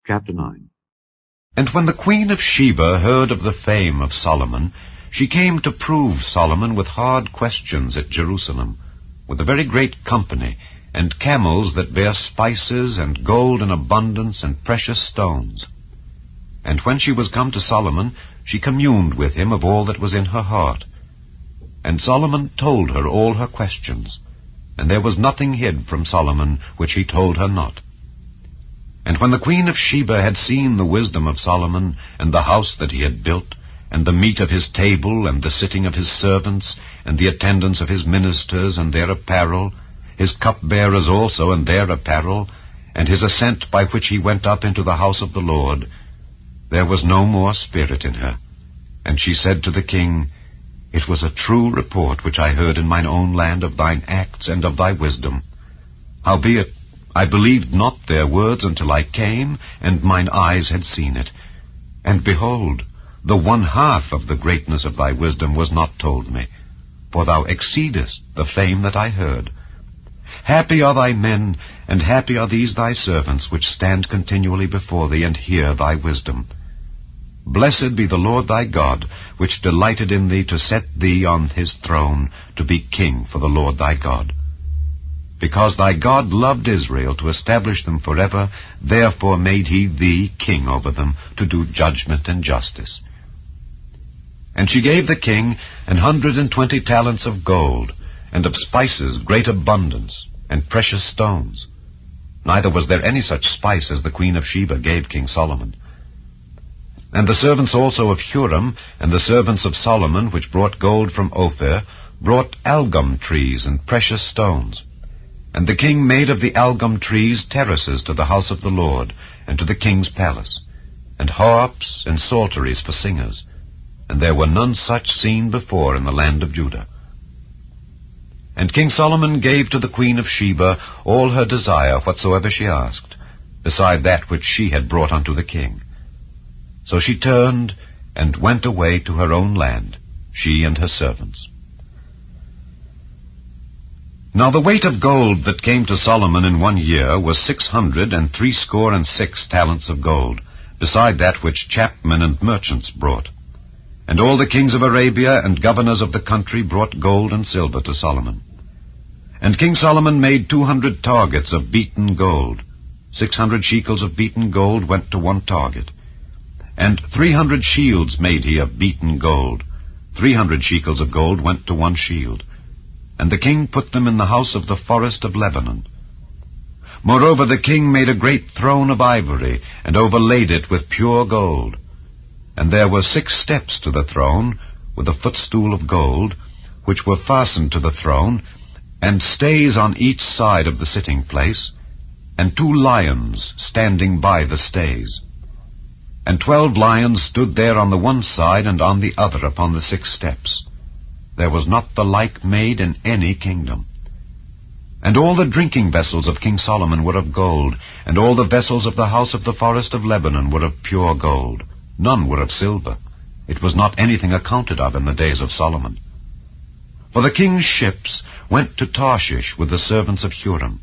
Chapter 9. And when the queen of Sheba heard of the fame of Solomon, she came to prove Solomon with hard questions at Jerusalem, with a very great company, and camels that bear spices, and gold in abundance, and precious stones. And when she was come to Solomon, she communed with him of all that was in her heart. And Solomon told her all her questions, and there was nothing hid from Solomon which he told her not. And when the queen of Sheba had seen the wisdom of Solomon, and the house that he had built, and the meat of his table, and the sitting of his servants, and the attendance of his ministers, and their apparel, his cupbearers also, and their apparel, and his ascent by which he went up into the house of the Lord, there was no more spirit in her. And she said to the king, It was a true report which I heard in mine own land of thine acts and of thy wisdom. Howbeit, I believed not their words until I came, and mine eyes had seen it. And behold, the 1/2 of the greatness of thy wisdom was not told me, for thou exceedest the fame that I heard. Happy are thy men, and happy are these thy servants, which stand continually before thee, and hear thy wisdom. Blessed be the Lord thy God, which delighted in thee to set thee on his throne, to be king for the Lord thy God. Because thy God loved Israel to establish them forever, therefore made he thee king over them, to do judgment and justice. And she gave the king 120 talents of gold, and of spices great abundance, and precious stones. Neither was there any such spice as the queen of Sheba gave King Solomon. And the servants also of Huram, and the servants of Solomon, which brought gold from Ophir, brought algum trees and precious stones. And the king made of the algum trees terraces to the house of the Lord, and to the king's palace, and harps and psalteries for singers. And there were none such seen before in the land of Judah. And King Solomon gave to the queen of Sheba all her desire whatsoever she asked, beside that which she had brought unto the king. So she turned and went away to her own land, she and her servants. Now the weight of gold that came to Solomon in 1 year was 666 talents of gold, beside that which chapmen and merchants brought. And all the kings of Arabia and governors of the country brought gold and silver to Solomon. And King Solomon made 200 targets of beaten gold. 600 shekels of beaten gold went to 1 target. And 300 shields made he of beaten gold. 300 shekels of gold went to 1 shield. And the king put them in the house of the forest of Lebanon. Moreover, the king made a great throne of ivory, and overlaid it with pure gold. And there were 6 steps to the throne, with a footstool of gold, which were fastened to the throne, and stays on each side of the sitting place, and 2 lions standing by the stays. And 12 lions stood there on the one side and on the other upon the 6 steps. There was not the like made in any kingdom. And all the drinking vessels of King Solomon were of gold, and all the vessels of the house of the forest of Lebanon were of pure gold. None were of silver. It was not anything accounted of in the days of Solomon. For the king's ships went to Tarshish with the servants of Huram.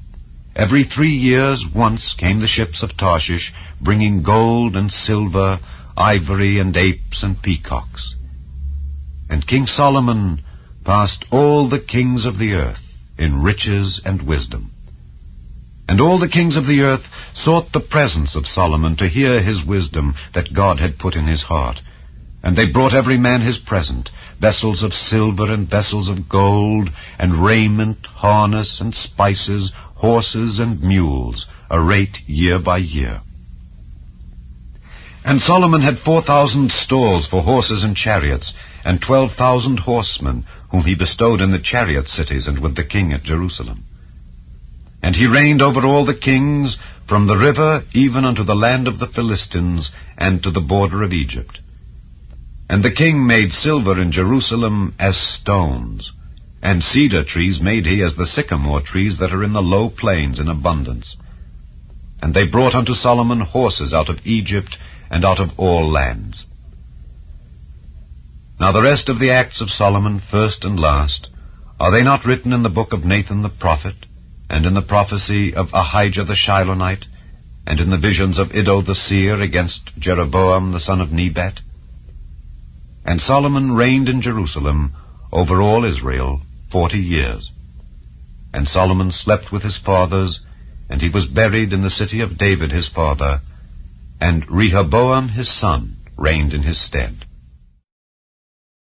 Every 3 years once came the ships of Tarshish, bringing gold and silver, ivory and apes and peacocks. And King Solomon passed all the kings of the earth in riches and wisdom. And all the kings of the earth sought the presence of Solomon to hear his wisdom that God had put in his heart. And they brought every man his present, vessels of silver and vessels of gold, and raiment, harness, and spices, horses and mules, a rate year by year. And Solomon had 4,000 stalls for horses and chariots, and 12,000 horsemen, whom he bestowed in the chariot cities and with the king at Jerusalem. And he reigned over all the kings, from the river even unto the land of the Philistines, and to the border of Egypt. And the king made silver in Jerusalem as stones, and cedar trees made he as the sycamore trees that are in the low plains in abundance. And they brought unto Solomon horses out of Egypt, and out of all lands. Now the rest of the acts of Solomon, first and last, are they not written in the book of Nathan the prophet, and in the prophecy of Ahijah the Shilonite, and in the visions of Iddo the seer against Jeroboam the son of Nebat? And Solomon reigned in Jerusalem over all Israel 40 years. And Solomon slept with his fathers, and he was buried in the city of David his father, and Rehoboam his son reigned in his stead.